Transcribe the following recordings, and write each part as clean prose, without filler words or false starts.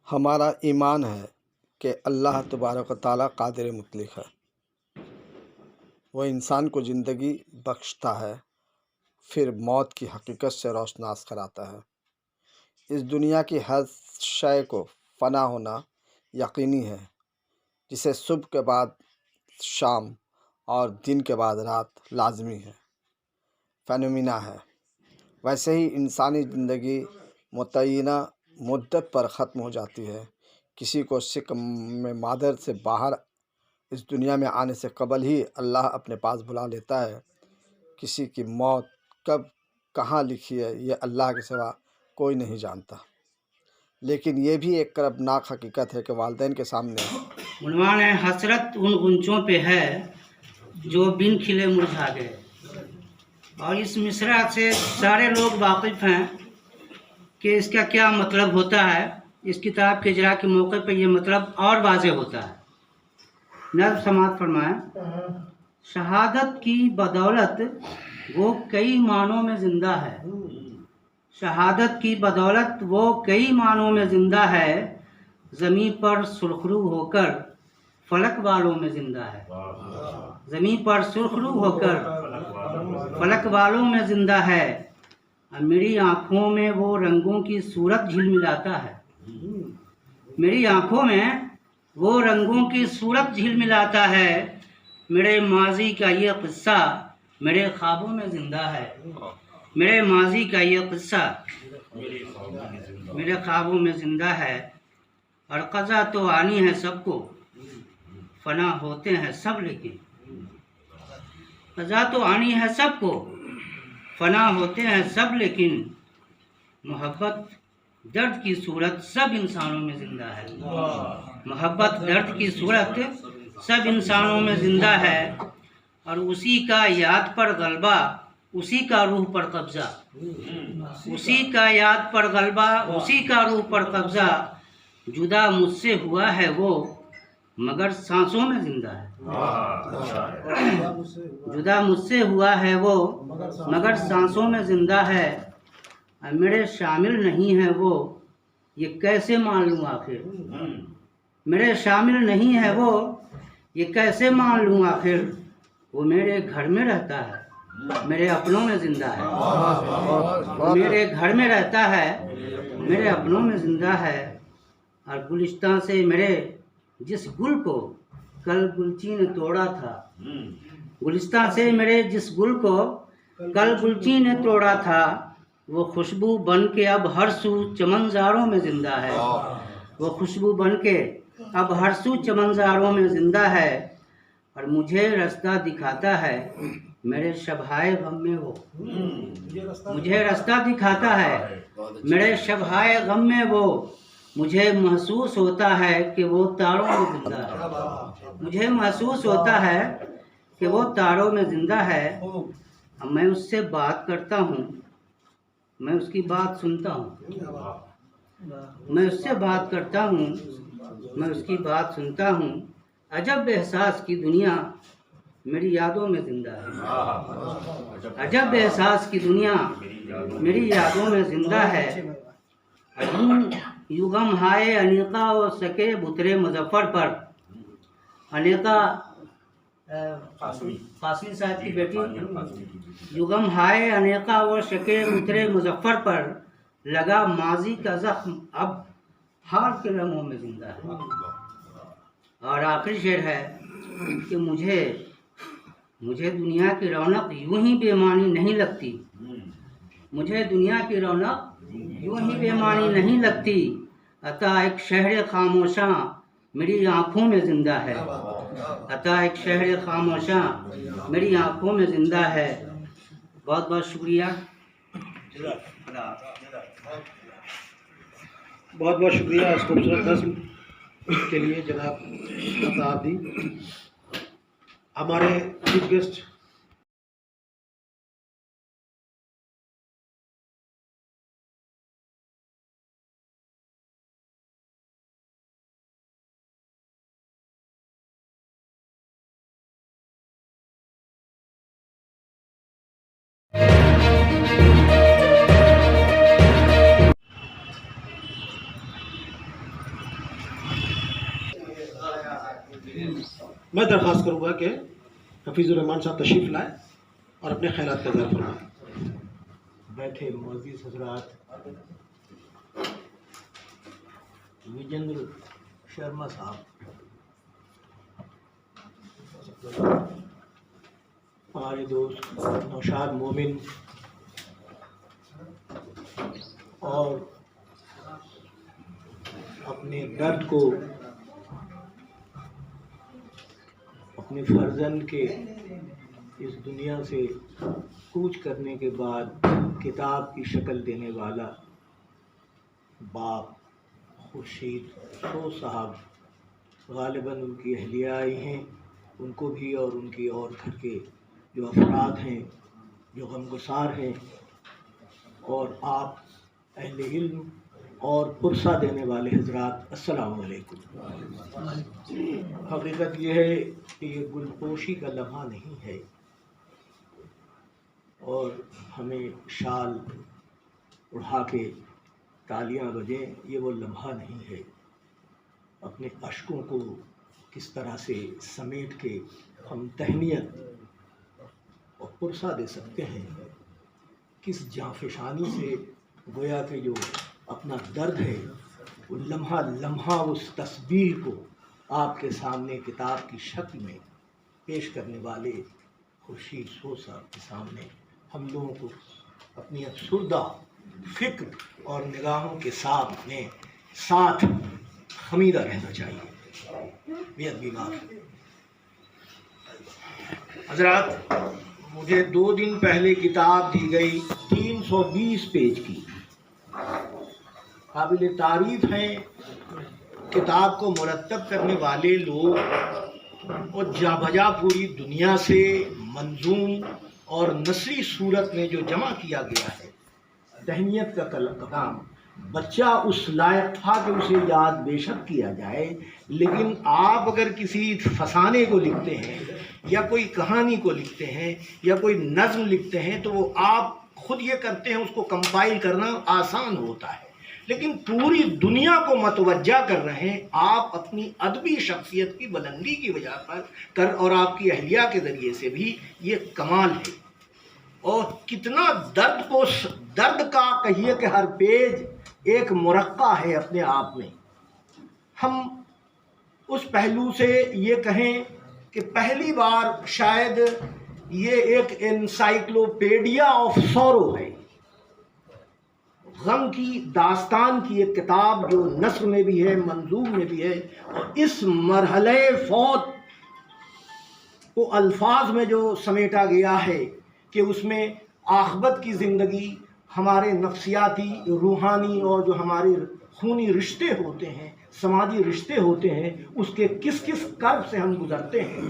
ہمارا ایمان ہے کہ اللہ تبارک و تعالیٰ قادر مطلق ہے۔ وہ انسان کو زندگی بخشتا ہے، پھر موت کی حقیقت سے روشناس کراتا ہے۔ اس دنیا کی ہر شے کو فنا ہونا یقینی ہے، جسے صبح کے بعد شام اور دن کے بعد رات لازمی ہے، فینومینا ہے۔ ویسے ہی انسانی زندگی متعینہ مدت پر ختم ہو جاتی ہے۔ کسی کو شکم مادر سے باہر اس دنیا میں آنے سے قبل ہی اللہ اپنے پاس بلا لیتا ہے۔ کسی کی موت کب کہاں لکھی ہے یہ اللہ کے سوا کوئی نہیں جانتا، لیکن یہ بھی ایک کربناک حقیقت ہے کہ والدین کے سامنے عنوان ہے حسرت ان غنچوں پہ ہے جو بن کھلے مرجھا گئے۔ اور اس مصرع سے سارے لوگ واقف ہیں کہ اس کا کیا مطلب ہوتا ہے۔ اس کتاب کے اجرا کے موقع پہ یہ مطلب اور واضح ہوتا ہے۔ نظم سماعت فرمائیں۔ شہادت کی بدولت وہ کئی معنوں میں زندہ ہے، شہادت کی بدولت وہ کئی معنوں میں زندہ ہے، زمین پر سرخرو ہو کر فلک والوں میں زندہ ہے، زمین پر سرخرو ہو کر فلک والوں میں زندہ ہے۔ میری آنکھوں میں وہ رنگوں کی صورت جھلملاتا ہے، میری آنکھوں میں وہ رنگوں کی صورت جھلملاتا ہے۔ میرے ماضی کا یہ قصہ میرے خوابوں میں زندہ ہے، میرے ماضی کا یہ قصہ میرے خوابوں میں زندہ ہے۔ اور قضا تو آنی ہے سب کو، فنا ہوتے ہیں سب لیکن، قضا تو آنی ہے سب کو، فنا ہوتے ہیں سب لیکن، محبت درد کی صورت سب انسانوں میں زندہ ہے، محبت درد کی صورت سب انسانوں میں زندہ ہے۔ اور اسی کا یاد پر غلبہ، اسی کا روح پر قبضہ، اسی کا یاد پر غلبہ، اسی کا روح پر قبضہ۔ جدا مجھ سے ہوا ہے وہ مگر سانسوں میں زندہ ہے، جدا مجھ سے ہوا ہے وہ مگر سانسوں میں زندہ ہے۔ میرے شامل نہیں ہے وہ یہ کیسے مان لوں آخر، میرے شامل نہیں ہے وہ یہ کیسے مان لوں آخر۔ وہ میرے گھر میں رہتا ہے میرے اپنوں میں زندہ ہے، وہ میرے گھر میں رہتا ہے میرے اپنوں میں زندہ ہے۔ اور گلستان سے میرے جس گل کو کل گلچی نے توڑا تھا، گلستان سے میرے جس گل کو کل گلچی نے توڑا تھا، وہ خوشبو بن کے اب ہر سو چمنزاروں میں زندہ ہے، وہ خوشبو بن کے اب ہر سو چمنزاروں میں زندہ ہے۔ اور مجھے رستہ دکھاتا ہے میرے شبہائے غم میں وہ، مجھے رستہ دکھاتا ہے میرے شبہائے غم میں وہ۔ مجھے محسوس ہوتا ہے کہ وہ تاروں میں زندہ ہے، مجھے محسوس ہوتا ہے کہ وہ تاروں میں زندہ ہے۔ اب میں اس سے بات کرتا ہوں، میں اس کی بات سنتا ہوں، میں اس سے بات کرتا ہوں، میں اس کی بات سنتا ہوں۔ عجب احساس کی دنیا میری یادوں میں زندہ ہے، عجب احساس کی دنیا میری یادوں میں زندہ ہے۔ یوگم ہائے انیقا و سکے بترے مظفر پر، انیقا قاسمی صاحب کی بیٹی، یوگم ہائے انیقا و شکے بترے مظفر پر، لگا ماضی کا زخم اب حال کے لمحوں میں زندہ ہے۔ اور آخری شعر ہے کہ مجھے دنیا کی رونق یوں ہی بے معنی نہیں لگتی، مجھے دنیا کی رونق یوں ہی بے معنی نہیں لگتی۔ عطا ایک شہر خاموشاں میری آنکھوں میں زندہ ہے، عطا ایک شہر خاموشاں میری آنکھوں میں زندہ ہے۔ بہت بہت شکریہ، بہت بہت شکریہ اس خوبصورت نظم کے لیے جناب عطاءالدین۔ ہمارے چیف گیسٹ میں درخواست کروں گا کہ حفیظ الرحمان صاحب تشریف لائیں اور اپنے خیالات کا اظہار فرمائیں. بیٹھے معزز حضرات، وجیندر شرما صاحب، ہمارے دوست نوشاد مومن اور اپنے درد کو اپنے فرزند کے اس دنیا سے کوچ کرنے کے بعد کتاب کی شکل دینے والا باپ خورشید سو صاحب، غالباً ان کی اہلیہ آئی ہیں، ان کو بھی اور ان کی اور گھر کے جو افراد ہیں جو غمگسار ہیں، اور آپ اہل علم اور پرسہ دینے والے حضرات، السلام علیکم. حقیقت یہ ہے کہ یہ گلپوشی کا لمحہ نہیں ہے اور ہمیں شال اڑھا کے تالیاں بجیں، یہ وہ لمحہ نہیں ہے. اپنے اشکوں کو کس طرح سے سمیٹ کے ہم تہنیت اور پرسہ دے سکتے ہیں، کس جانفشانی سے گویا کہ جو اپنا درد ہے وہ لمحہ لمحہ اس تصویر کو آپ کے سامنے کتاب کی شکل میں پیش کرنے والے خورشید سو صاحب کے سامنے ہم لوگوں کو اپنی افسردہ فکر اور نگاہوں کے ساتھ خمیدہ رہنا چاہیے. بیعت بیمار حضرات، مجھے 2 دن پہلے کتاب دی گئی 320 پیج کی. قابل تعریف ہیں کتاب کو مرتب کرنے والے لوگ، اور جا بجا پوری دنیا سے منظوم اور نثری صورت میں جو جمع کیا گیا ہے. تہنیت کا کلام بچہ اس لائق تھا کہ اسے یاد بے شک کیا جائے، لیکن آپ اگر کسی فسانے کو لکھتے ہیں یا کوئی کہانی کو لکھتے ہیں یا کوئی نظم لکھتے ہیں تو وہ آپ خود یہ کرتے ہیں، اس کو کمپائل کرنا آسان ہوتا ہے، لیکن پوری دنیا کو متوجہ کر رہے ہیں آپ اپنی ادبی شخصیت کی بلندی کی وجہ پر اور آپ کی اہلیہ کے ذریعے سے بھی. یہ کمال ہے. اور کتنا درد کا کہیے کہ ہر پیج ایک مرقع ہے اپنے آپ میں. ہم اس پہلو سے یہ کہیں کہ پہلی بار شاید یہ ایک انسائکلوپیڈیا آف سورو ہے، غم کی داستان کی ایک کتاب جو نثر میں بھی ہے، منظوم میں بھی ہے، اور اس مرحلہ فوت کو الفاظ میں جو سمیٹا گیا ہے کہ اس میں آخبت کی زندگی، ہمارے نفسیاتی، روحانی اور جو ہمارے خونی رشتے ہوتے ہیں، سماجی رشتے ہوتے ہیں، اس کے کس کس کرب سے ہم گزرتے ہیں.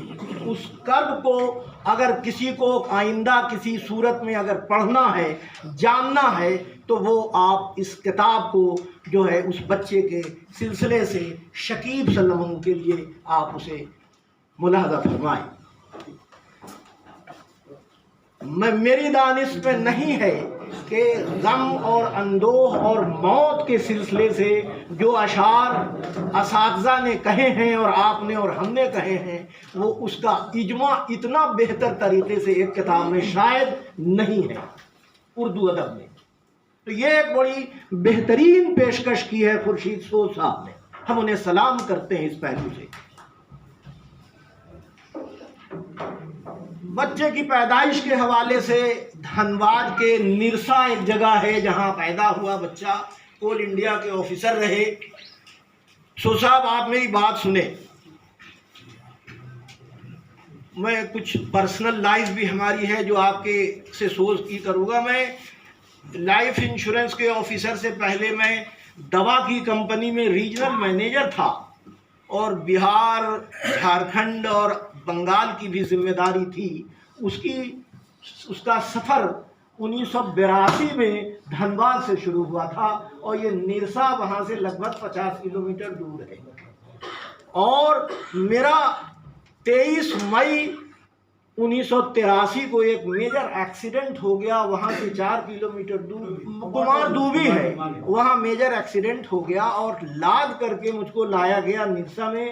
اس کرب کو اگر کسی کو آئندہ کسی صورت میں اگر پڑھنا ہے، جاننا ہے، تو وہ آپ اس کتاب کو جو ہے اس بچے کے سلسلے سے شکیب صلی اللہ علیہ وسلم کے لیے آپ اسے ملاحظہ فرمائیں. میری دانش میں نہیں ہے کہ غم اور اندوہ اور موت کے سلسلے سے جو اشعار اساتذہ نے کہے ہیں اور آپ نے اور ہم نے کہے ہیں، وہ اس کا اجماع اتنا بہتر طریقے سے ایک کتاب میں شاید نہیں ہے اردو ادب میں. تو یہ ایک بڑی بہترین پیشکش کی ہے خورشید سو صاحب نے. ہم انہیں سلام کرتے ہیں اس پہلو سے. بچے کی پیدائش کے حوالے سے دھنباد کے نرسا ایک جگہ ہے جہاں پیدا ہوا بچہ، کول انڈیا کے آفیسر رہے. سو صاحب آپ میری بات سنیں، میں کچھ پرسنل لائف بھی ہماری ہے جو آپ کے سے سوچ کی کروں گا. میں لائف انشورنس کے آفیسر سے پہلے میں دوا کی کمپنی میں ریجنل مینیجر تھا، اور بہار، جھارکھنڈ اور بنگال کی بھی ذمہ داری تھی. اس کا سفر 1982 میں دھنباد سے شروع ہوا تھا، اور یہ نرسا وہاں سے لگ بھگ 50 کلومیٹر دور ہے. اور میرا 23 مئی 1983 کو ایک میجر ایکسیڈنٹ ہو گیا، وہاں سے 4 کلومیٹر دور کمار دوبی ہے، وہاں میجر ایکسیڈنٹ ہو گیا اور لاد کر کے مجھ کو لایا گیا نرسا میں.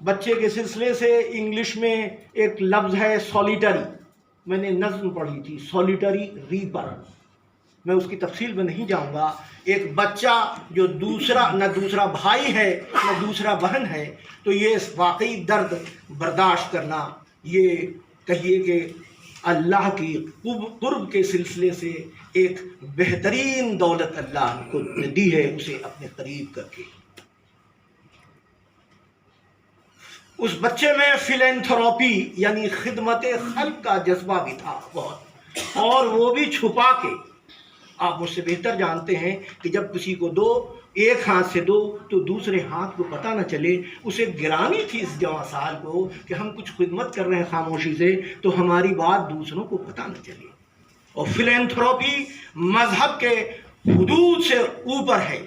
بچے کے سلسلے سے انگلش میں ایک لفظ ہے سولیٹری، میں نے نظم پڑھی تھی، سولیٹری ریپر، میں اس کی تفصیل میں نہیں جاؤں گا۔ ایک بچہ جو نہ دوسرا بھائی ہے نہ دوسرا بہن ہے، تو یہ واقعی درد برداشت کرنا، یہ کہیے کہ اللہ کی قرب کے سلسلے سے ایک بہترین دولت اللہ کو دی ہے اسے اپنے قریب کر کے۔ اس بچے میں فلینتھروپی یعنی خدمت خلق کا جذبہ بھی تھا بہت، اور وہ بھی چھپا کے۔ آپ مجھ سے بہتر جانتے ہیں کہ جب کسی کو دو، ایک ہاتھ سے دو تو دوسرے ہاتھ کو پتہ نہ چلے۔ اسے گرانی تھی اس جوان سال کو کہ ہم کچھ خدمت کر رہے ہیں خاموشی سے، تو ہماری بات دوسروں کو پتہ نہ چلے۔ اور فلینتھروپی مذہب کے حدود سے اوپر ہے۔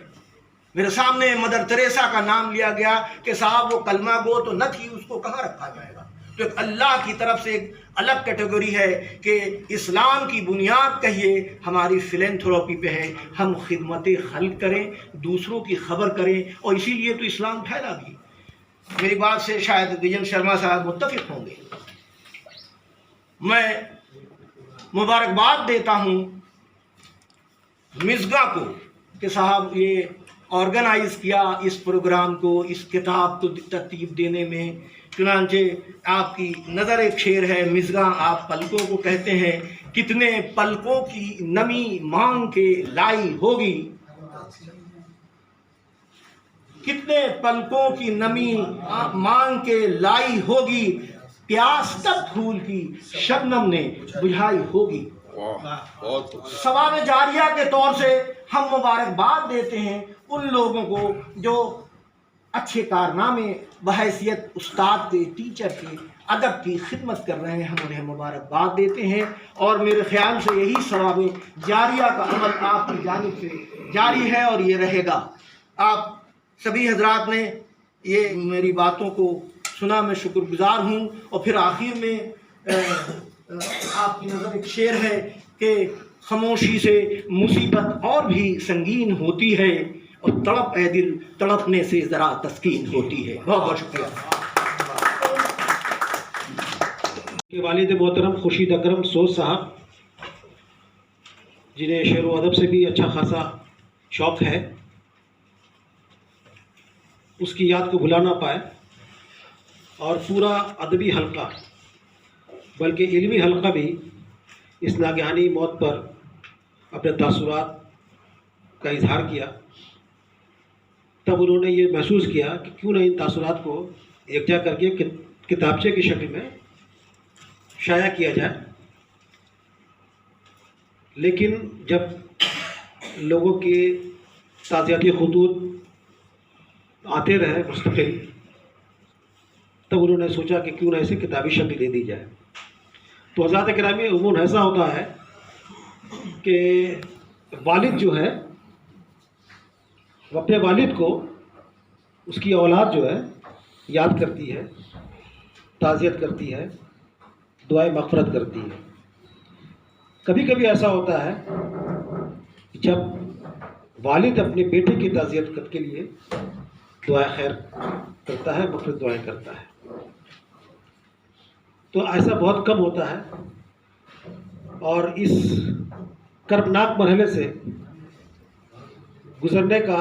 میرے سامنے مدر تریسا کا نام لیا گیا کہ صاحب وہ کلمہ گو تو نہ تھی، اس کو کہاں رکھا جائے گا؟ تو ایک اللہ کی طرف سے ایک الگ کیٹیگری ہے کہ اسلام کی بنیاد کہیے ہماری فلینتھروپی پہ ہے، ہم خدمت خلق کریں، دوسروں کی خبر کریں، اور اسی لیے تو اسلام پھیلا بھی۔ میری بات سے شاید وجن شرما صاحب متفق ہوں گے۔ میں مبارکباد دیتا ہوں مصغا کو کہ صاحب یہ آرگنائز کیا اس پروگرام کو، اس کتاب کو ترتیب دینے میں۔ چنانچہ آپ کی نظر ایک شعر ہے، مصغا آپ پلکوں کو کہتے ہیں، کتنے پلکوں کی نمی مانگ کے لائی ہوگی، کتنے پلکوں کی نمی مانگ کے لائی ہوگی، پیاس تب پھول کی شبنم نے بجھائی ہوگی۔ ثواب جاریہ کے طور سے ہم مبارکباد دیتے ہیں ان لوگوں کو جو اچھے کارنامے بحیثیت استاد کے، ٹیچر کے، ادب کی خدمت کر رہے ہیں، ہم انہیں مبارکباد دیتے ہیں۔ اور میرے خیال سے یہی ثواب جاریہ کا عمل آپ کی جانب سے جاری ہے اور یہ رہے گا۔ آپ سبھی حضرات نے یہ میری باتوں کو سنا، میں شکر گزار ہوں۔ اور پھر آخر میں آپ کی نظر ایک شعر ہے کہ خاموشی سے مصیبت اور بھی سنگین ہوتی ہے، اور تڑپ اے دل تڑپنے سے ذرا تسکین ہوتی ہے۔ بہت بہت شکریہ۔ کہ والد محترم خورشید اکرم سوز صاحب، جنہیں شعر و ادب سے بھی اچھا خاصا شوق ہے، اس کی یاد کو بھلا نہ پائے، اور پورا ادبی حلقہ بلکہ علمی حلقہ بھی اس ناگہانی موت پر اپنے تاثرات کا اظہار کیا۔ تب انہوں نے یہ محسوس کیا کہ کیوں نہ ان تاثرات کو یکجا کر کے کتابچے کی شکل میں شائع کیا جائے۔ لیکن جب لوگوں کے تعزیتی خطوط آتے رہے مستقل، تب انہوں نے سوچا کہ کیوں نہ اسے کتابی شکل دے دی جائے۔ تو حضرات گرامی، عموماً ایسا ہوتا ہے کہ والد جو ہے وہ اپنے والد کو اس کی اولاد جو ہے یاد کرتی ہے، تعزیت کرتی ہے، دعائیں مغفرت کرتی ہے۔ کبھی کبھی ایسا ہوتا ہے جب والد اپنے بیٹے کی تعزیت کے لیے دعائیں خیر کرتا ہے، مغفرت دعائیں کرتا ہے، تو ایسا بہت کم ہوتا ہے۔ اور اس کربناک مرحلے سے گزرنے کا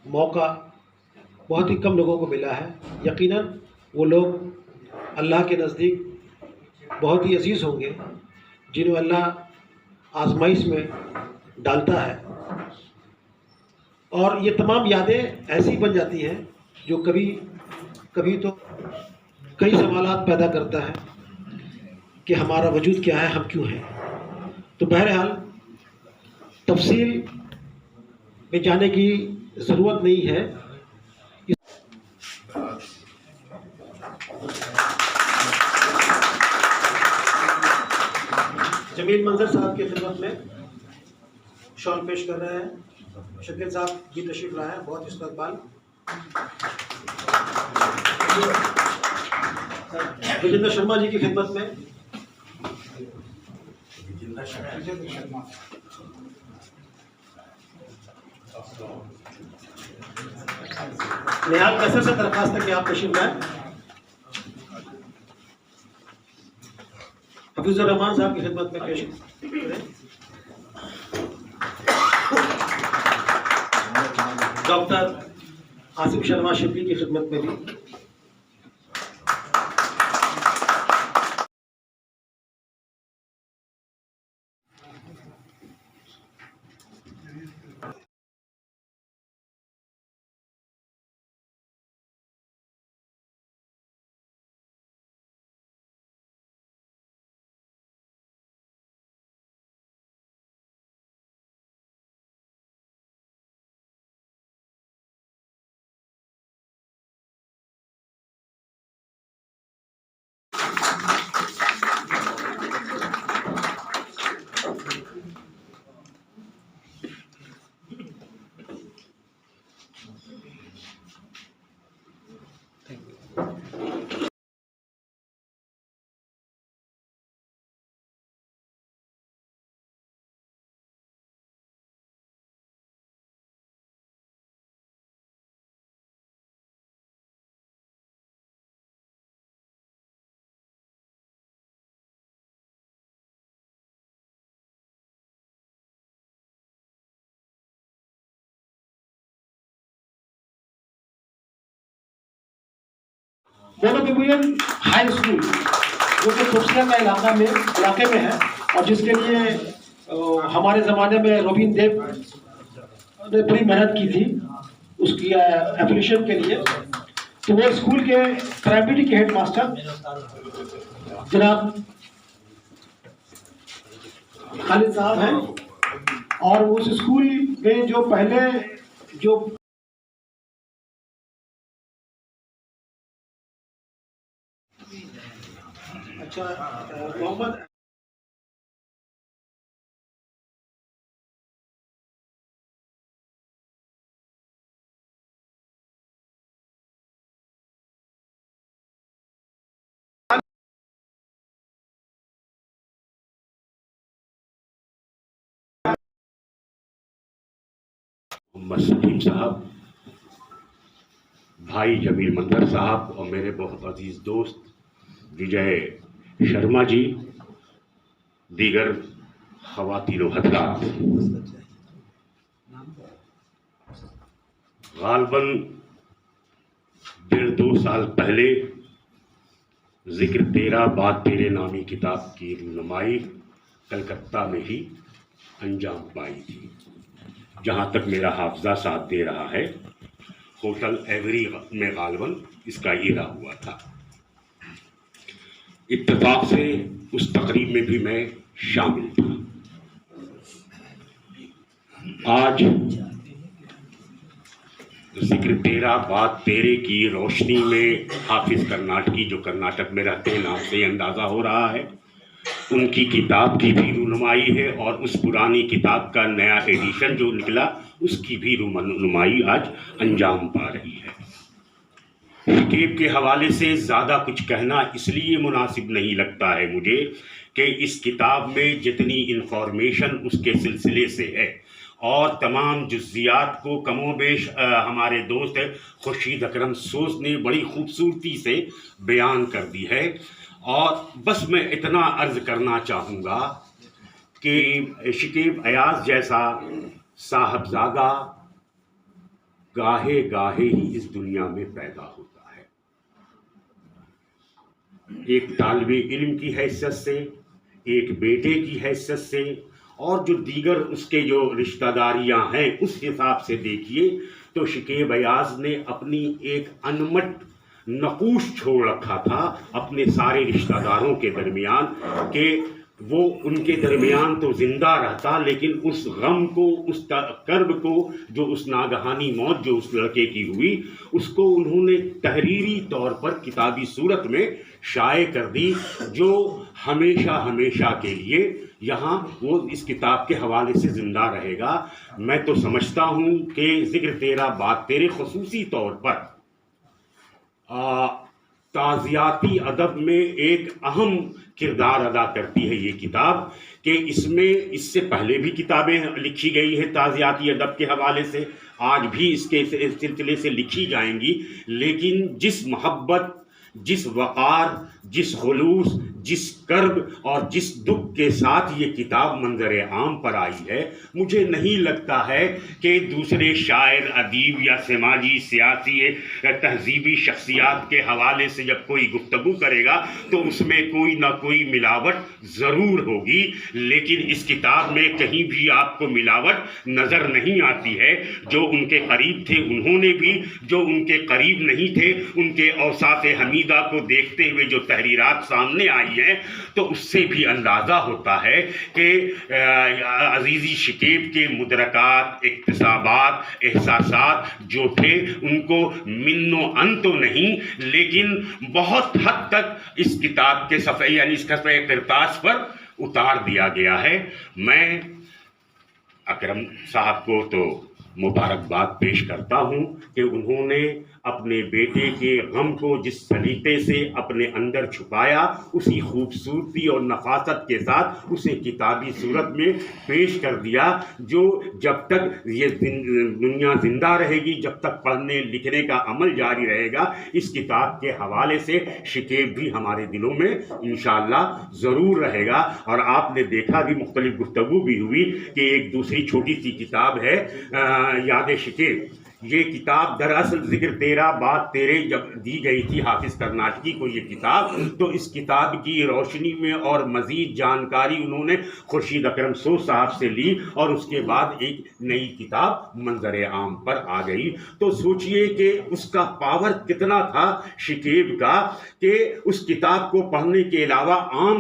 موقع بہت ہی کم لوگوں کو ملا ہے۔ یقیناً وہ لوگ اللہ کے نزدیک بہت ہی عزیز ہوں گے جنہیں اللہ آزمائش میں ڈالتا ہے، اور یہ تمام یادیں ایسی بن جاتی ہیں جو کبھی تو کئی سوالات پیدا کرتا ہے کہ ہمارا وجود کیا ہے، ہم کیوں ہیں۔ تو بہرحال تفصیل میں جانے کی ضرورت نہیں ہے۔ جمیل منظر صاحب کی خدمت میں شال پیش کر رہے ہیں، شکیل صاحب بھی تشریف لائے ہیں، بہت استقبال۔ وجیندر شرما جی کی خدمت میں نہایت کثرت سے درخواست ہے کہ آپ تشریف لائیں. حفیظ الرحمان صاحب کی خدمت میں پیش کریں. ڈاکٹر آصف شرما شبلی کی خدمت میں بھی. مولانا میموریل ہائی اسکول جو کہ کھوسیا کا علاقے میں ہے اور جس کے لیے ہمارے زمانے میں روبین دیو نے بڑی محنت کی تھی اس کی ایفلیشن کے لیے. تو وہ اسکول کے پرائمری کے ہیڈ ماسٹر جناب خالد صاحب ہیں اور اس اسکول میں جو پہلے جو محمد سلیم صاحب، بھائی جمیل منظر صاحب اور میرے بہت عزیز دوست وجے شرما جی، دیگر خواتین و حضرات، غالباً 1.5-2 سال پہلے ذکر تیرا بات تیرے نامی کتاب کی رونمائی کلکتہ میں ہی انجام پائی تھی. جہاں تک میرا حافظہ ساتھ دے رہا ہے ہوٹل ایوری میں غالباً اس کا اجرا ہوا تھا. اتفاق سے اس تقریب میں بھی میں شامل تھا. آج ذکر تیرا بات تیرے کی روشنی میں حافظ کرناٹکی جو کرناٹک میں رہتے ہیں نام سے اندازہ ہو رہا ہے، ان کی کتاب کی بھی رونمائی ہے اور اس پرانی کتاب کا نیا ایڈیشن جو نکلا اس کی بھی رونمائی آج انجام پا رہی ہے. شکیب کے حوالے سے زیادہ کچھ کہنا اس لیے مناسب نہیں لگتا ہے مجھے کہ اس کتاب میں جتنی انفارمیشن اس کے سلسلے سے ہے اور تمام جزیات کو کم و بیش ہمارے دوست خورشید اکرم سوز نے بڑی خوبصورتی سے بیان کر دی ہے. اور بس میں اتنا عرض کرنا چاہوں گا کہ شکیب ایاز جیسا صاحبزادہ گاہے گاہے ہی اس دنیا میں پیدا ہوتا ہے. ایک طالب علم کی حیثیت سے، ایک بیٹے کی حیثیت سے، اور جو دیگر اس کے جو رشتہ داریاں ہیں اس حساب سے دیکھیے تو شکیب ایاز نے اپنی ایک انمٹ نقوش چھوڑ رکھا تھا اپنے سارے رشتہ داروں کے درمیان کہ وہ ان کے درمیان تو زندہ رہتا لیکن اس غم کو، اس کرب کو، جو اس ناگہانی موت جو اس لڑکے کی ہوئی، اس کو انہوں نے تحریری طور پر کتابی صورت میں شائع کر دی، جو ہمیشہ ہمیشہ کے لیے یہاں وہ اس کتاب کے حوالے سے زندہ رہے گا. میں تو سمجھتا ہوں کہ ذکر تیرا بات تیرے خصوصی طور پر تعزیاتی ادب میں ایک اہم کردار ادا کرتی ہے یہ کتاب، کہ اس میں اس سے پہلے بھی کتابیں لکھی گئی ہیں تعزیاتی ادب کے حوالے سے، آج بھی اس کے سلسلے سے لکھی جائیں گی، لیکن جس محبت، جس وقار، جس خلوص، جس کرب اور جس دکھ کے ساتھ یہ کتاب منظر عام پر آئی ہے، مجھے نہیں لگتا ہے کہ دوسرے شاعر، ادیب یا سماجی، سیاسی، تہذیبی شخصیات کے حوالے سے جب کوئی گفتگو کرے گا تو اس میں کوئی نہ کوئی ملاوٹ ضرور ہوگی، لیکن اس کتاب میں کہیں بھی آپ کو ملاوٹ نظر نہیں آتی ہے۔ جو ان کے قریب تھے انہوں نے بھی، جو ان کے قریب نہیں تھے ان کے اوصاف حمیدہ کو دیکھتے ہوئے جو تحریرات سامنے آئی ہیں، تو اس سے بھی اندازہ ہوتا ہے کہ عزیزی شکیب کے مدرکات، اکتسابات، احساسات جو تھے ان کو من و ان تو نہیں، لیکن بہت حد تک اس کتاب کے صفحے یعنی اس صفحے کرتاس پر اتار دیا گیا ہے۔ میں اکرم صاحب کو تو مبارکباد پیش کرتا ہوں کہ انہوں نے اپنے بیٹے کے غم کو جس سلیقے سے اپنے اندر چھپایا، اسی خوبصورتی اور نفاست کے ساتھ اسے کتابی صورت میں پیش کر دیا، جو جب تک یہ دنیا زندہ رہے گی، جب تک پڑھنے لکھنے کا عمل جاری رہے گا، اس کتاب کے حوالے سے شکیب بھی ہمارے دلوں میں انشاءاللہ ضرور رہے گا۔ اور آپ نے دیکھا بھی، مختلف گفتگو بھی ہوئی کہ ایک دوسری چھوٹی سی کتاب ہے یاد شکیب، یہ کتاب دراصل ذکر تیرا بات تیرے جب دی گئی تھی حافظ کرناٹکی کو یہ کتاب، تو اس کتاب کی روشنی میں اور مزید جانکاری انہوں نے خورشید اکرم سوز صاحب سے لی، اور اس کے بعد ایک نئی کتاب منظر عام پر آ گئی۔ تو سوچئے کہ اس کا پاور کتنا تھا شکیب کا، کہ اس کتاب کو پڑھنے کے علاوہ عام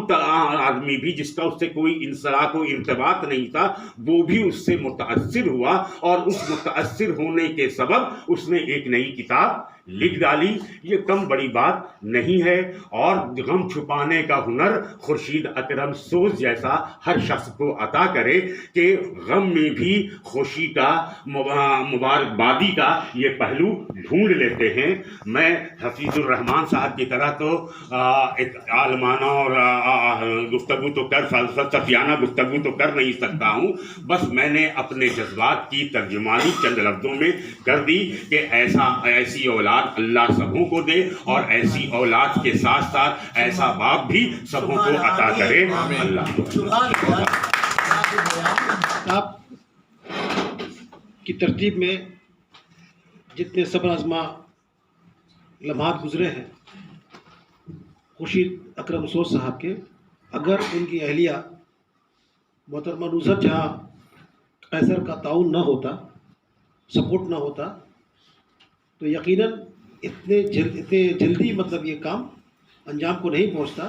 آدمی بھی جس کا اس سے کوئی انسلاک و ارتباط نہیں تھا، وہ بھی اس سے متاثر ہوا، اور اس متاثر ہونے کے سبب اس نے ایک نئی کتاب لکھ ڈالی۔ یہ کم بڑی بات نہیں ہے، اور غم چھپانے کا ہنر خورشید اکرم سوز جیسا ہر شخص کو عطا کرے کہ غم میں بھی خوشی کا، مبارکبادی کا یہ پہلو ڈھونڈ لیتے ہیں۔ میں حفیظ الرحمان صاحب کی طرح تو ایک عالمانہ اور گفتگو تو فلسفیانہ گفتگو تو کر نہیں سکتا ہوں، بس میں نے اپنے جذبات کی ترجمانی چند لفظوں میں کر دی کہ ایسی اولاد اللہ سبوں کو دے، اور ایسی اولاد کے ساتھ ساتھ ایسا باپ بھی سبوں کو عطا کرے۔ اللہ آپ کی ترتیب میں جتنے صبر آزما لمحات گزرے ہیں خورشید اکرم سوز صاحب کے، اگر ان کی اہلیہ محترمہ نصرت جہاں قیصر کا تعاون نہ ہوتا، سپورٹ نہ ہوتا، تو یقیناً اتنے جلدی مطلب یہ کام انجام کو نہیں پہنچتا۔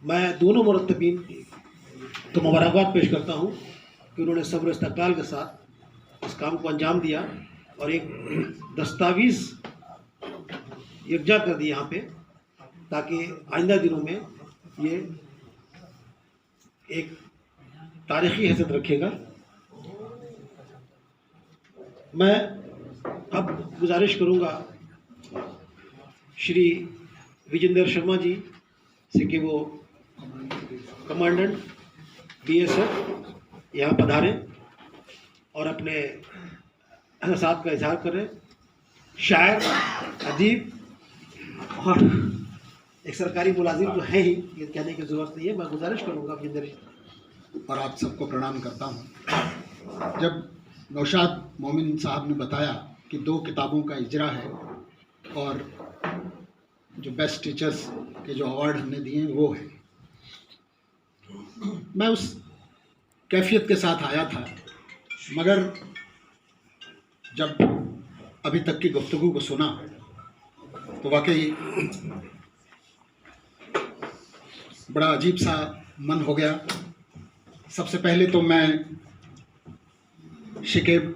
میں دونوں مرتبین کو مبارکباد پیش کرتا ہوں کہ انہوں نے صبر و استقلال کے ساتھ اس کام کو انجام دیا، اور ایک دستاویز یکجا کر دی یہاں پہ، تاکہ آئندہ دنوں میں یہ ایک تاریخی حیثیت رکھے گا۔ میں اب گزارش کروں گا شری وجیندر شرما جی سے کہ وہ کمانڈنٹ BSF یہاں پدھاریں اور اپنے احساسات کا اظہار کریں۔ شاعر، ادیب اور ایک سرکاری ملازم تو ہے ہی، یہ کہنے کی ضرورت نہیں ہے۔ میں گزارش کروں گا وجیندر جی۔ اور آپ سب کو پرنام کرتا ہوں۔ جب نوشاد مومن صاحب نے بتایا کہ 2 کتابوں کا اجرا ہے، اور جو بیسٹ ٹیچرز کے جو ایوارڈ ہم نے دیے ہیں وہ ہے، میں اس کیفیت کے ساتھ آیا تھا، مگر جب ابھی تک کی گفتگو کو سنا تو واقعی بڑا عجیب سا من ہو گیا۔ سب سے پہلے تو میں شکیب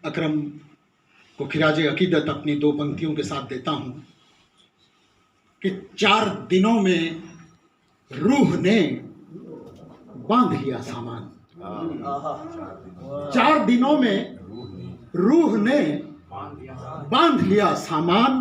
اکرم کو خراج عقیدت اپنی 2 پنکتیوں کے ساتھ دیتا ہوں کہ 4 دنوں میں روح نے باندھ لیا سامان، 4 دنوں میں روح نے باندھ لیا سامان،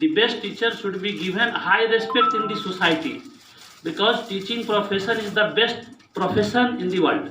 The best teacher should be given high respect in the society, because teaching profession is the best profession in the world.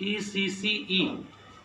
ECCE,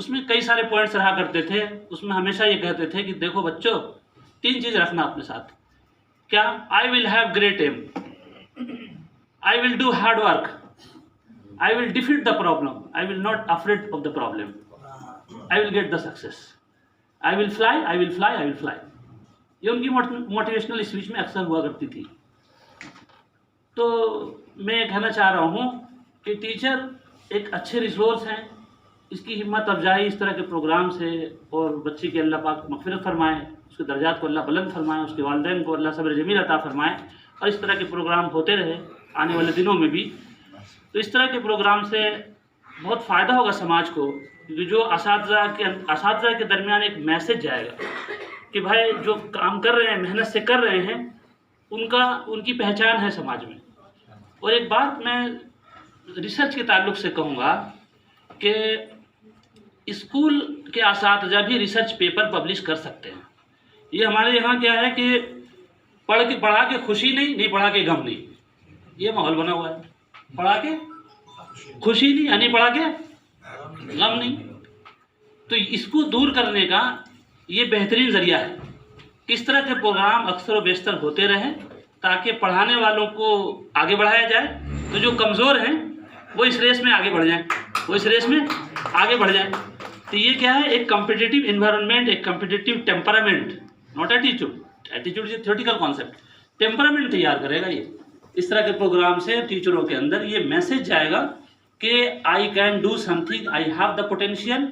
اس میں کئی سارے پوائنٹس رہا کرتے تھے. اس میں ہمیشہ یہ کہتے تھے کہ دیکھو بچوں 3 چیز رکھنا اپنے ساتھ. کیا؟ I will have great aim, I will do hard work, I will defeat the problem, I will not afraid of the problem, I will get the success, I will fly, I will fly, I will fly. یہ ان کی motivational speech میں اکثر ہوا کرتی تھی. تو میں یہ کہنا چاہ رہا ہوں کہ ٹیچر ایک اچھے ریسورس ہیں. اس کی ہمت افزائی اس طرح کے پروگرام سے, اور بچے کی اللہ پاک مغفرت فرمائے, اس کے درجات کو اللہ بلند فرمائے, اس کے والدین کو اللہ صبر جمیل عطا فرمائے, اور اس طرح کے پروگرام ہوتے رہے آنے والے دنوں میں بھی. تو اس طرح کے پروگرام سے بہت فائدہ ہوگا سماج کو, کیونکہ جو اساتذہ کے درمیان ایک میسج جائے گا کہ بھائی جو کام کر رہے ہیں, محنت سے کر رہے ہیں, ان کی پہچان ہے سماج میں. اور ایک بات میں ریسرچ کے تعلق سے کہوں گا کہ اسکول کے اساتذہ بھی ریسرچ پیپر پبلش کر سکتے ہیں. یہ ہمارے یہاں کیا ہے کہ پڑھا کے خوشی نہیں پڑھا کے غم نہیں, یہ ماحول بنا ہوا ہے. پڑھا کے خوشی نہیں یعنی پڑھا کے غم نہیں. تو اس کو دور کرنے کا یہ بہترین ذریعہ ہے. کس طرح کے پروگرام اکثر و بیشتر ہوتے رہیں تاکہ پڑھانے والوں کو آگے بڑھایا جائے, تو جو کمزور ہیں وہ اس ریس میں آگے بڑھ جائیں, تو یہ کیا ہے, ایک کمپٹیٹیو انوائرنمنٹ, ایک competitive temperament, not attitude is a theoretical concept, temperament تیار کرے گا. یہ اس طرح کے پروگرام سے ٹیچروں کے اندر یہ میسج جائے گا کہ I can do something, I have the potential,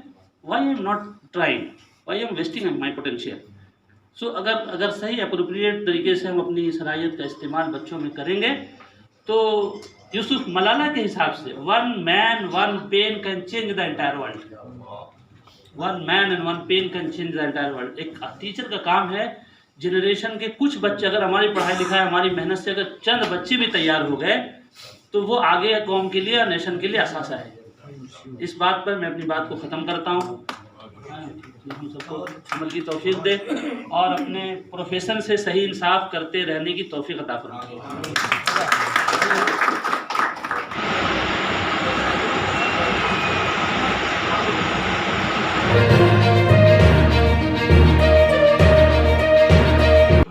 why I'm not trying, why I'm wasting my potential. So اگر صحیح اپروپریٹ طریقے سے ہم اپنی صلاحیت کا استعمال بچوں میں کریں گے تو یوسف ملالہ کے حساب سے one man one pen can change the entire world. One man and one pen can change the entire world. ایک ٹیچر کا کام ہے جنریشن کے کچھ بچے, اگر ہماری پڑھائی لکھائی ہماری محنت سے اگر چند بچے بھی تیار ہو گئے تو وہ آگے قوم کے لیے اور نیشن کے لیے اثاثہ ہے. اس بات پر میں اپنی بات کو ختم کرتا ہوں. ہم سب کو عمل کی توفیق دے اور اپنے پروفیشن سے صحیح انصاف کرتے رہنے کی توفیق عطا فرمائے.